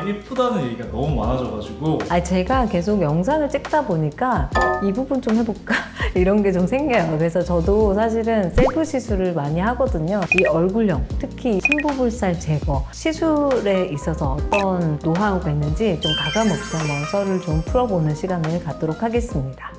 이쁘다는 얘기가 너무 많아져가지고 제가 계속 영상을 찍다 보니까 이 부분 좀 해볼까? 이런 게 좀 생겨요. 그래서 저도 사실은 셀프 시술을 많이 하거든요. 이 얼굴형, 특히 심부볼살 제거, 시술에 있어서 어떤 노하우가 있는지 좀 가감없이 한번 썰을 좀 풀어보는 시간을 갖도록 하겠습니다.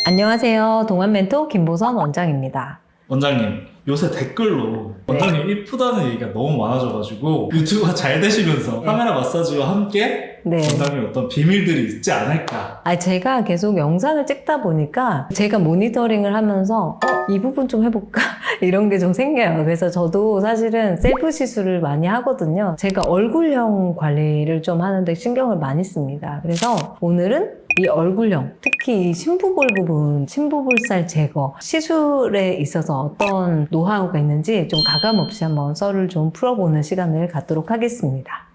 안녕하세요. 동안멘토 김보선 원장입니다. 원장님, 요새 댓글로 원장님 이쁘다는 얘기가 너무 많아져가지고 유튜브가 잘 되시면서 카메라 마사지와 함께 원장님 어떤 비밀들이 있지 않을까. 제가 계속 영상을 찍다 보니까 제가 모니터링을 하면서 이 부분 좀 해볼까? 이런 게 좀 생겨요. 그래서 저도 사실은 셀프 시술을 많이 하거든요. 제가 얼굴형 관리를 좀 하는데 신경을 많이 씁니다. 그래서 오늘은 이 얼굴형, 특히 이 심부볼 부분, 심부볼살 제거, 시술에 있어서 어떤 노하우가 있는지 좀 가감없이 한번 썰을 좀 풀어보는 시간을 갖도록 하겠습니다.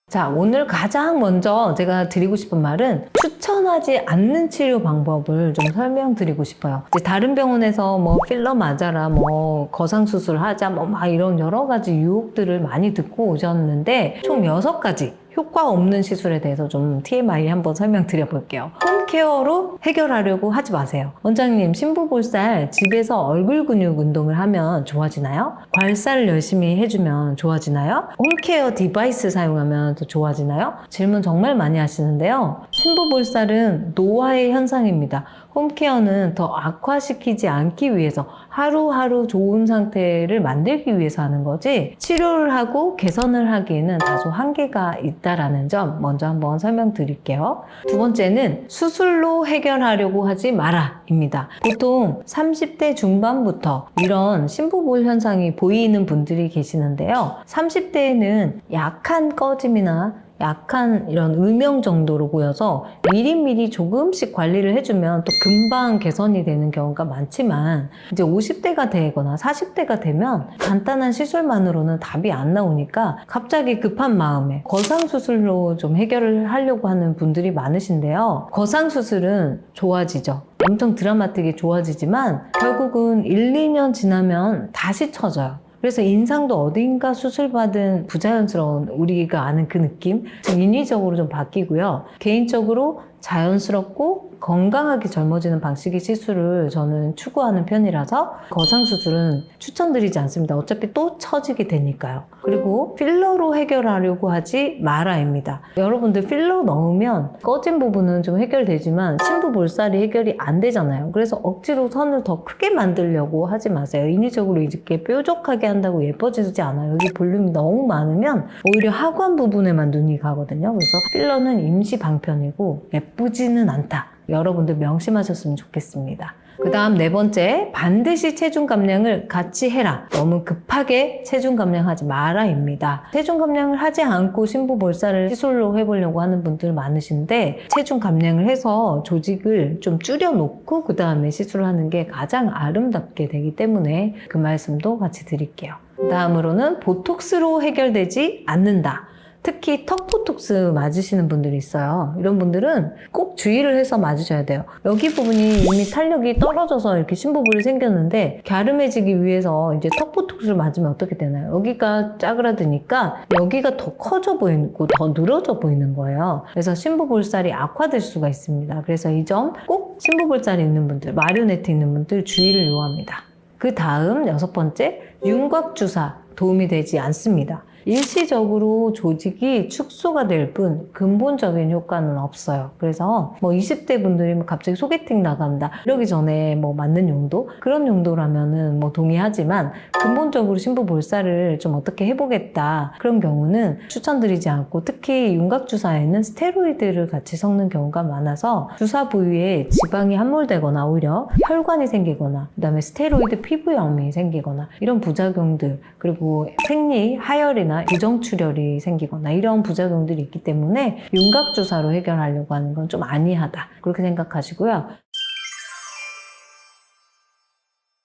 자, 오늘 가장 먼저 제가 드리고 싶은 말은 추천하지 않는 치료 방법을 좀 설명드리고 싶어요. 이제 다른 병원에서 뭐 필러 맞아라, 뭐 거상수술 하자, 뭐 막 이런 여러 가지 유혹들을 많이 듣고 오셨는데 총 6가지 효과 없는 시술에 대해서 좀 TMI 한번 설명드려 볼게요. 홈케어로 해결하려고 하지 마세요. 원장님, 심부볼살 집에서 얼굴 근육 운동을 하면 좋아지나요? 괄살을 열심히 해주면 좋아지나요? 홈케어 디바이스 사용하면 더 좋아지나요? 질문 정말 많이 하시는데요. 심부볼살은 노화의 현상입니다. 홈케어는 더 악화시키지 않기 위해서 하루하루 좋은 상태를 만들기 위해서 하는 거지 치료를 하고 개선을 하기에는 다소 한계가 있다라는 점 먼저 한번 설명드릴게요. 두 번째는 수술로 해결하려고 하지 마라 입니다. 보통 30대 중반부터 이런 심부볼 현상이 보이는 분들이 계시는데요. 30대에는 약한 꺼짐이나 약한 이런 음영 정도로 보여서 미리미리 조금씩 관리를 해주면 또 금방 개선이 되는 경우가 많지만 이제 50대가 되거나 40대가 되면 간단한 시술만으로는 답이 안 나오니까 갑자기 급한 마음에 거상수술로 좀 해결을 하려고 하는 분들이 많으신데요. 거상수술은 좋아지죠. 엄청 드라마틱하게 좋아지지만 결국은 1, 2년 지나면 다시 처져요. 그래서 인상도 어딘가 수술받은 부자연스러운 우리가 아는 그 느낌? 좀 인위적으로 좀 바뀌고요. 개인적으로 자연스럽고 건강하게 젊어지는 방식의 시술을 저는 추구하는 편이라서 거상수술은 추천드리지 않습니다. 어차피 또 처지게 되니까요. 그리고 필러로 해결하려고 하지 마라입니다. 여러분들 필러 넣으면 꺼진 부분은 좀 해결되지만 심부볼살이 해결이 안 되잖아요. 그래서 억지로 선을 더 크게 만들려고 하지 마세요. 인위적으로 이렇게 뾰족하게 한다고 예뻐지지 않아요. 여기 볼륨이 너무 많으면 오히려 하관 부분에만 눈이 가거든요. 그래서 필러는 임시 방편이고 예쁘지는 않다. 여러분들 명심하셨으면 좋겠습니다. 그 다음 네 번째, 반드시 체중 감량을 같이 해라. 너무 급하게 체중 감량하지 마라입니다. 체중 감량을 하지 않고 심부볼살을 시술로 해보려고 하는 분들 많으신데 체중 감량을 해서 조직을 좀 줄여놓고 그 다음에 시술을 하는 게 가장 아름답게 되기 때문에 그 말씀도 같이 드릴게요. 다음으로는 보톡스로 해결되지 않는다. 특히 턱 보톡스 맞으시는 분들이 있어요. 이런 분들은 꼭 주의를 해서 맞으셔야 돼요. 여기 부분이 이미 탄력이 떨어져서 이렇게 심부볼이 생겼는데 갸름해지기 위해서 이제 턱 보톡스를 맞으면 어떻게 되나요? 여기가 짜그라드니까 여기가 더 커져 보이고 더 늘어져 보이는 거예요. 그래서 심부볼살이 악화될 수가 있습니다. 그래서 이 점 꼭 심부볼살이 있는 분들, 마리오네트 있는 분들 주의를 요합니다. 그 다음 6번째, 윤곽주사 도움이 되지 않습니다. 일시적으로 조직이 축소가 될 뿐 근본적인 효과는 없어요. 그래서 뭐 20대 분들이 갑자기 소개팅 나간다 이러기 전에 뭐 맞는 용도? 그런 용도라면은 뭐 동의하지만 근본적으로 심부볼살을 좀 어떻게 해보겠다 그런 경우는 추천드리지 않고 특히 윤곽주사에는 스테로이드를 같이 섞는 경우가 많아서 주사 부위에 지방이 함몰되거나 오히려 혈관이 생기거나 그 다음에 스테로이드 피부염이 생기거나 이런 부작용들 그리고 생리, 하열이나 부정출혈이 생기거나 이런 부작용들이 있기 때문에 윤곽주사로 해결하려고 하는 건 좀 아니하다 그렇게 생각하시고요.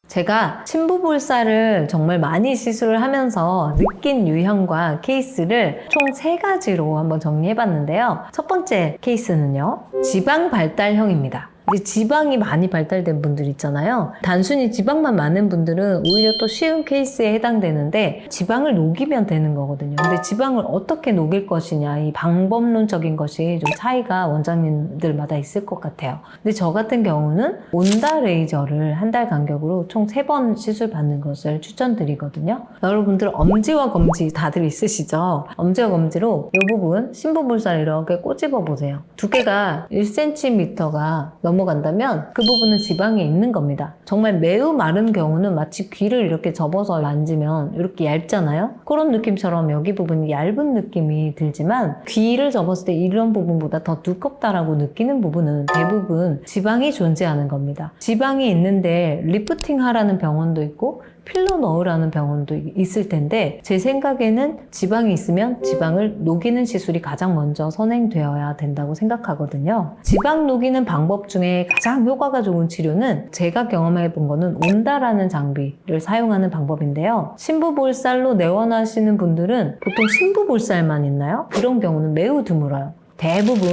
제가 심부볼살을 정말 많이 시술을 하면서 느낀 유형과 케이스를 총 3가지로 한번 정리해봤는데요. 첫 번째 케이스는요, 지방 발달형입니다. 이제 지방이 많이 발달된 분들 있잖아요. 단순히 지방만 많은 분들은 오히려 또 쉬운 케이스에 해당되는데 지방을 녹이면 되는 거거든요. 근데 지방을 어떻게 녹일 것이냐, 이 방법론적인 것이 좀 차이가 원장님들마다 있을 것 같아요. 근데 저 같은 경우는 온다 레이저를 한 달 간격으로 총 3번 시술 받는 것을 추천드리거든요. 여러분들 엄지와 검지 다들 있으시죠? 엄지와 검지로 이 부분 심부볼살 이렇게 꼬집어 보세요. 두께가 1cm가 넘어간다면 그 부분은 지방이 있는 겁니다. 정말 매우 마른 경우는 마치 귀를 이렇게 접어서 만지면 이렇게 얇잖아요? 그런 느낌처럼 여기 부분이 얇은 느낌이 들지만 귀를 접었을 때 이런 부분보다 더 두껍다라고 느끼는 부분은 대부분 지방이 존재하는 겁니다. 지방이 있는데 리프팅 하라는 병원도 있고 필러 넣으라는 병원도 있을 텐데 제 생각에는 지방이 있으면 지방을 녹이는 시술이 가장 먼저 선행되어야 된다고 생각하거든요. 지방 녹이는 방법 중에 가장 효과가 좋은 치료는 제가 경험해 본 거는 온다라는 장비를 사용하는 방법인데요. 신부볼살로 내원하시는 분들은 보통 신부볼살만 있나요? 그런 경우는 매우 드물어요. 대부분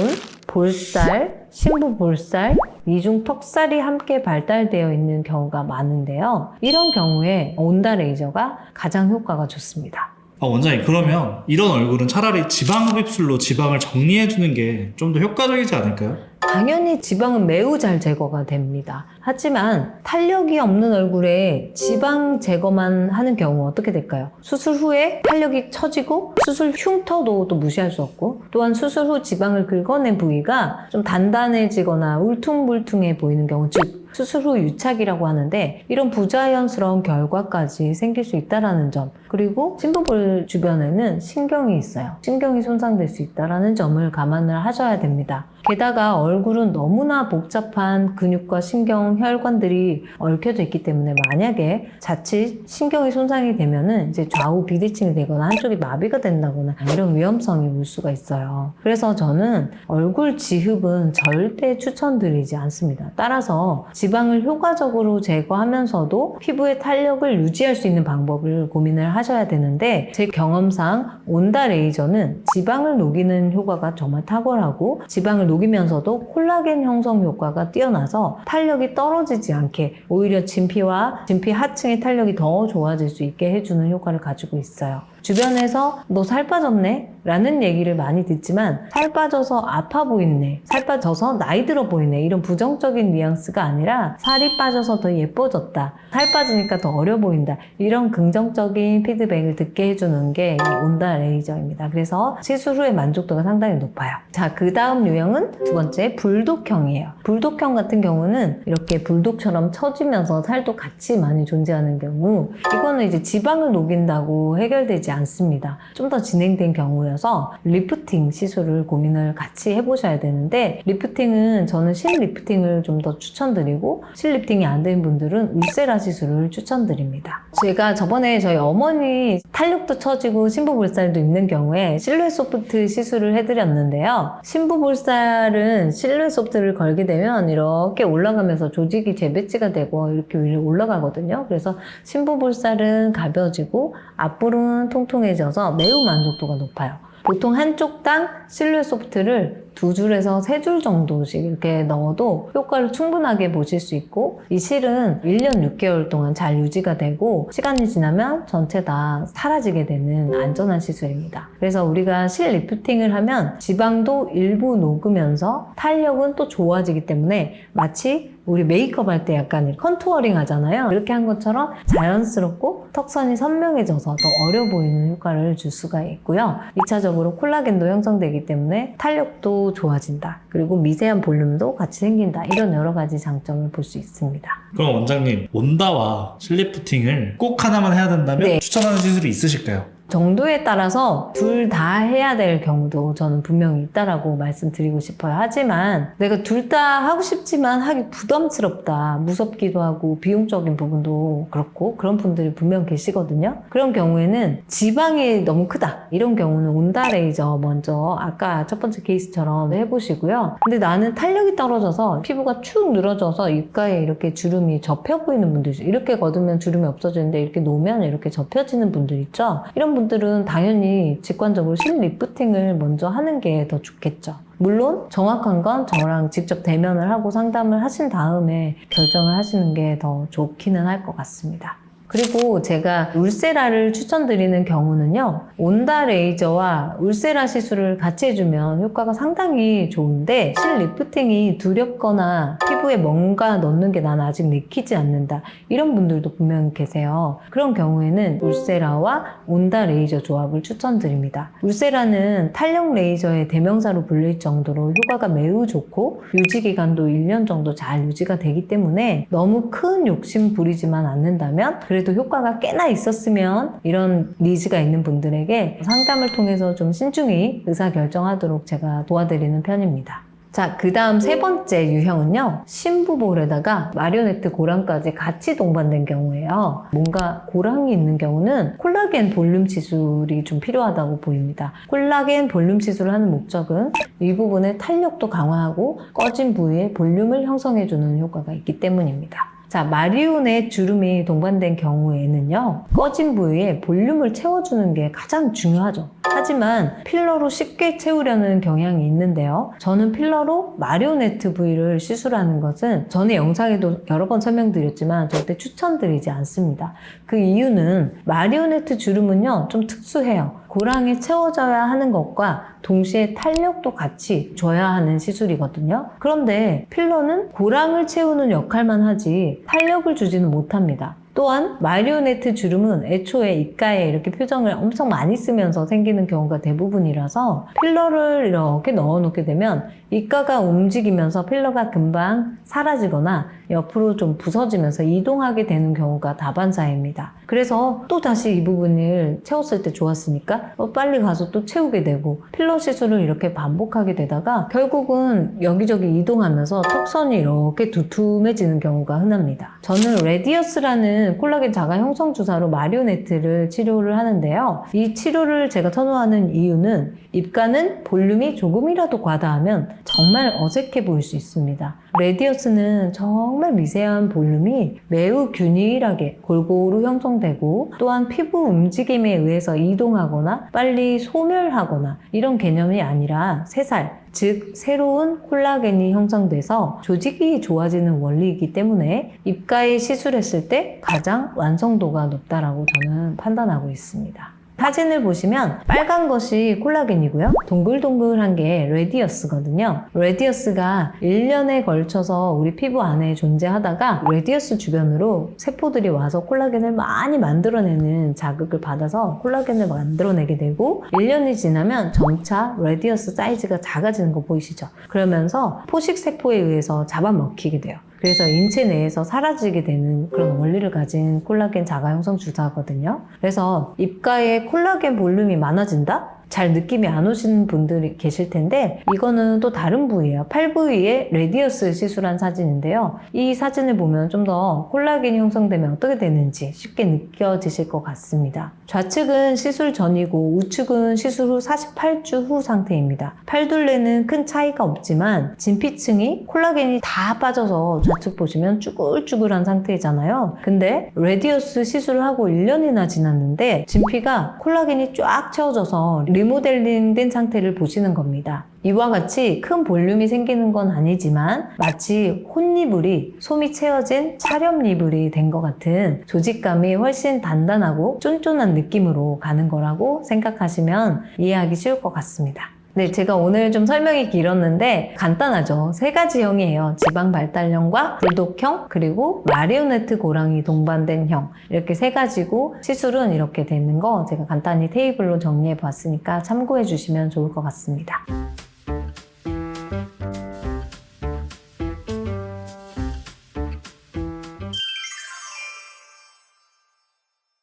볼살, 신부볼살, 이중 턱살이 함께 발달되어 있는 경우가 많은데요. 이런 경우에 온다 레이저가 가장 효과가 좋습니다. 원장님, 그러면 이런 얼굴은 차라리 지방 흡입술로 지방을 정리해주는 게 좀 더 효과적이지 않을까요? 당연히 지방은 매우 잘 제거가 됩니다. 하지만 탄력이 없는 얼굴에 지방 제거만 하는 경우 어떻게 될까요? 수술 후에 탄력이 처지고 수술 흉터도 또 무시할 수 없고 또한 수술 후 지방을 긁어낸 부위가 좀 단단해지거나 울퉁불퉁해 보이는 경우, 즉 수술 후 유착이라고 하는데 이런 부자연스러운 결과까지 생길 수 있다는 점, 그리고 신부볼 주변에는 신경이 있어요. 신경이 손상될 수 있다는 점을 감안을 하셔야 됩니다. 게다가 얼굴은 너무나 복잡한 근육과 신경, 혈관들이 얽혀져 있기 때문에 만약에 자칫 신경이 손상이 되면은 이제 좌우 비대칭이 되거나 한쪽이 마비가 된다거나 이런 위험성이 올 수가 있어요. 그래서 저는 얼굴 지흡은 절대 추천드리지 않습니다. 따라서 지방을 효과적으로 제거하면서도 피부의 탄력을 유지할 수 있는 방법을 고민을 하셔야 되는데 제 경험상 온다 레이저는 지방을 녹이는 효과가 정말 탁월하고 지방을 녹이면서도 콜라겐 형성 효과가 뛰어나서 탄력이 떨어지지 않게 오히려 진피와 진피 하층의 탄력이 더 좋아질 수 있게 해주는 효과를 가지고 있어요. 주변에서 너 살 빠졌네? 라는 얘기를 많이 듣지만 살 빠져서 아파 보이네, 살 빠져서 나이 들어 보이네, 이런 부정적인 뉘앙스가 아니라 살이 빠져서 더 예뻐졌다, 살 빠지니까 더 어려 보인다, 이런 긍정적인 피드백을 듣게 해주는 게 이 온다 레이저입니다. 그래서 시술 후의 만족도가 상당히 높아요. 자, 그 다음 유형은 두 번째 불독형이에요. 불독형 같은 경우는 이렇게 불독처럼 처지면서 살도 같이 많이 존재하는 경우, 이거는 이제 지방을 녹인다고 해결되지 않습니다. 좀 더 진행된 경우여서 리프팅 시술을 고민을 같이 해보셔야 되는데, 리프팅은 저는 실리프팅을 좀 더 추천드리고 실리프팅이 안 된 분들은 울세라 시술을 추천드립니다. 제가 저번에 저희 어머니 탄력도 처지고 신부볼살도 있는 경우에 실루엣 소프트 시술을 해드렸는데요. 신부볼살은 실루엣 소프트를 걸게 되면 이렇게 올라가면서 조직이 재배치가 되고 이렇게 위로 올라가거든요. 그래서 신부볼살은 가벼워지고 앞볼은 통통해져서 매우 만족도가 높아요. 보통 한쪽당 실루엣 소프트를 2줄에서 3줄 정도씩 이렇게 넣어도 효과를 충분하게 보실 수 있고, 이 실은 1년 6개월 동안 잘 유지가 되고 시간이 지나면 전체 다 사라지게 되는 안전한 시술입니다. 그래서 우리가 실 리프팅을 하면 지방도 일부 녹으면서 탄력은 또 좋아지기 때문에 마치 우리 메이크업 할 때 약간 컨투어링 하잖아요. 이렇게 한 것처럼 자연스럽고 턱선이 선명해져서 더 어려 보이는 효과를 줄 수가 있고요. 2차적으로 콜라겐도 형성되기 때문에 탄력도 좋아진다. 그리고 미세한 볼륨도 같이 생긴다. 이런 여러 가지 장점을 볼 수 있습니다. 그럼 원장님, 온다와 실리프팅을 꼭 하나만 해야 된다면 네. 추천하는 시술이 있으실까요? 정도에 따라서 둘 다 해야 될 경우도 저는 분명히 있다라고 말씀드리고 싶어요. 하지만 내가 둘 다 하고 싶지만 하기 부담스럽다, 무섭기도 하고 비용적인 부분도 그렇고 그런 분들이 분명 계시거든요. 그런 경우에는 지방이 너무 크다, 이런 경우는 온다 레이저 먼저 아까 첫 번째 케이스처럼 해보시고요. 근데 나는 탄력이 떨어져서 피부가 축 늘어져서 입가에 이렇게 주름이 접혀 보이는 분들 있어요. 이렇게 걷으면 주름이 없어지는데 이렇게 놓으면 이렇게 접혀지는 분들 있죠. 이런 분들은 당연히 직관적으로 실 리프팅을 먼저 하는 게 더 좋겠죠. 물론 정확한 건 저랑 직접 대면을 하고 상담을 하신 다음에 결정을 하시는 게 더 좋기는 할 것 같습니다. 그리고 제가 울세라를 추천드리는 경우는요, 온다 레이저와 울세라 시술을 같이 해주면 효과가 상당히 좋은데, 실 리프팅이 두렵거나 피부에 뭔가 넣는 게 난 아직 내키지 않는다, 이런 분들도 분명 계세요. 그런 경우에는 울세라와 온다 레이저 조합을 추천드립니다. 울세라는 탄력 레이저의 대명사로 불릴 정도로 효과가 매우 좋고 유지기간도 1년 정도 잘 유지가 되기 때문에 너무 큰 욕심 부리지만 않는다면, 그래도 효과가 꽤나 있었으면 이런 니즈가 있는 분들에게 상담을 통해서 좀 신중히 의사결정하도록 제가 도와드리는 편입니다. 자, 그 다음 세 번째 유형은요, 심부볼에다가 마리오네트 고랑까지 같이 동반된 경우예요. 뭔가 고랑이 있는 경우는 콜라겐 볼륨 시술이 좀 필요하다고 보입니다. 콜라겐 볼륨 시술을 하는 목적은 이 부분의 탄력도 강화하고 꺼진 부위에 볼륨을 형성해주는 효과가 있기 때문입니다. 자, 마리오넷 주름이 동반된 경우에는요, 꺼진 부위에 볼륨을 채워주는 게 가장 중요하죠. 하지만 필러로 쉽게 채우려는 경향이 있는데요. 저는 필러로 마리오네트 부위를 시술하는 것은 전에 영상에도 여러 번 설명드렸지만 절대 추천드리지 않습니다. 그 이유는 마리오네트 주름은요, 좀 특수해요. 고랑에 채워져야 하는 것과 동시에 탄력도 같이 줘야 하는 시술이거든요. 그런데 필러는 고랑을 채우는 역할만 하지 탄력을 주지는 못합니다. 또한 마리오네트 주름은 애초에 입가에 이렇게 표정을 엄청 많이 쓰면서 생기는 경우가 대부분이라서 필러를 이렇게 넣어놓게 되면 입가가 움직이면서 필러가 금방 사라지거나 옆으로 좀 부서지면서 이동하게 되는 경우가 다반사입니다. 그래서 또 다시 이 부분을 채웠을 때 좋았으니까 빨리 가서 또 채우게 되고 필러 시술을 이렇게 반복하게 되다가 결국은 여기저기 이동하면서 턱선이 이렇게 두툼해지는 경우가 흔합니다. 저는 레디어스라는 콜라겐 자가 형성 주사로 마리오네트를 치료를 하는데요. 이 치료를 제가 선호하는 이유는 입가는 볼륨이 조금이라도 과다하면 정말 어색해 보일 수 있습니다. 레디어스는 정말 미세한 볼륨이 매우 균일하게 골고루 형성되고 또한 피부 움직임에 의해서 이동하거나 빨리 소멸하거나 이런 개념이 아니라 새살, 즉 새로운 콜라겐이 형성돼서 조직이 좋아지는 원리이기 때문에 입가에 시술했을 때 가장 완성도가 높다라고 저는 판단하고 있습니다. 사진을 보시면 빨간 것이 콜라겐이고요. 동글동글한 게 레디어스거든요. 레디어스가 1년에 걸쳐서 우리 피부 안에 존재하다가 레디어스 주변으로 세포들이 와서 콜라겐을 많이 만들어내는 자극을 받아서 콜라겐을 만들어내게 되고 1년이 지나면 점차 레디어스 사이즈가 작아지는 거 보이시죠? 그러면서 포식세포에 의해서 잡아먹히게 돼요. 그래서 인체 내에서 사라지게 되는 그런 원리를 가진 콜라겐 자가 형성 주사거든요. 그래서 입가에 콜라겐 볼륨이 많아진다? 잘 느낌이 안 오시는 분들이 계실 텐데 이거는 또 다른 부위예요. 팔 부위에 레디어스 시술한 사진인데요. 이 사진을 보면 좀 더 콜라겐이 형성되면 어떻게 되는지 쉽게 느껴지실 것 같습니다. 좌측은 시술 전이고 우측은 시술 후 48주 후 상태입니다. 팔둘레는 큰 차이가 없지만 진피층이 콜라겐이 다 빠져서 좌측 보시면 쭈글쭈글한 상태잖아요. 근데 레디어스 시술을 하고 1년이나 지났는데 진피가 콜라겐이 쫙 채워져서 리모델링 된 상태를 보시는 겁니다. 이와 같이 큰 볼륨이 생기는 건 아니지만 마치 혼니블이 솜이 채워진 차렴니블이 된 것 같은 조직감이 훨씬 단단하고 쫀쫀한 느낌으로 가는 거라고 생각하시면 이해하기 쉬울 것 같습니다. 네, 제가 오늘 좀 설명이 길었는데 간단하죠. 세 가지형이에요. 지방 발달형과 불독형, 그리고 마리오네트 고랑이 동반된 형. 이렇게 세 가지고 시술은 이렇게 되는 거 제가 간단히 테이블로 정리해 봤으니까 참고해 주시면 좋을 것 같습니다.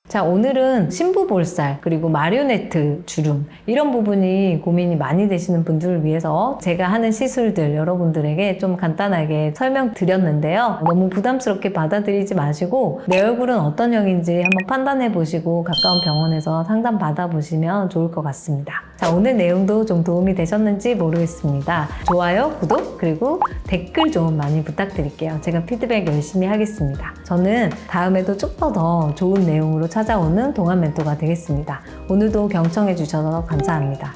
자, 오늘은 심부볼살 그리고 마리오네트 주름 이런 부분이 고민이 많이 되시는 분들을 위해서 제가 하는 시술들 여러분들에게 좀 간단하게 설명드렸는데요. 너무 부담스럽게 받아들이지 마시고 내 얼굴은 어떤 형인지 한번 판단해 보시고 가까운 병원에서 상담 받아보시면 좋을 것 같습니다. 자, 오늘 내용도 좀 도움이 되셨는지 모르겠습니다. 좋아요, 구독, 그리고 댓글 좀 많이 부탁드릴게요. 제가 피드백 열심히 하겠습니다. 저는 다음에도 좀 더 좋은 내용으로 찾아오는 동안 멘토가 되겠습니다. 오늘도 경청해 주셔서 감사합니다.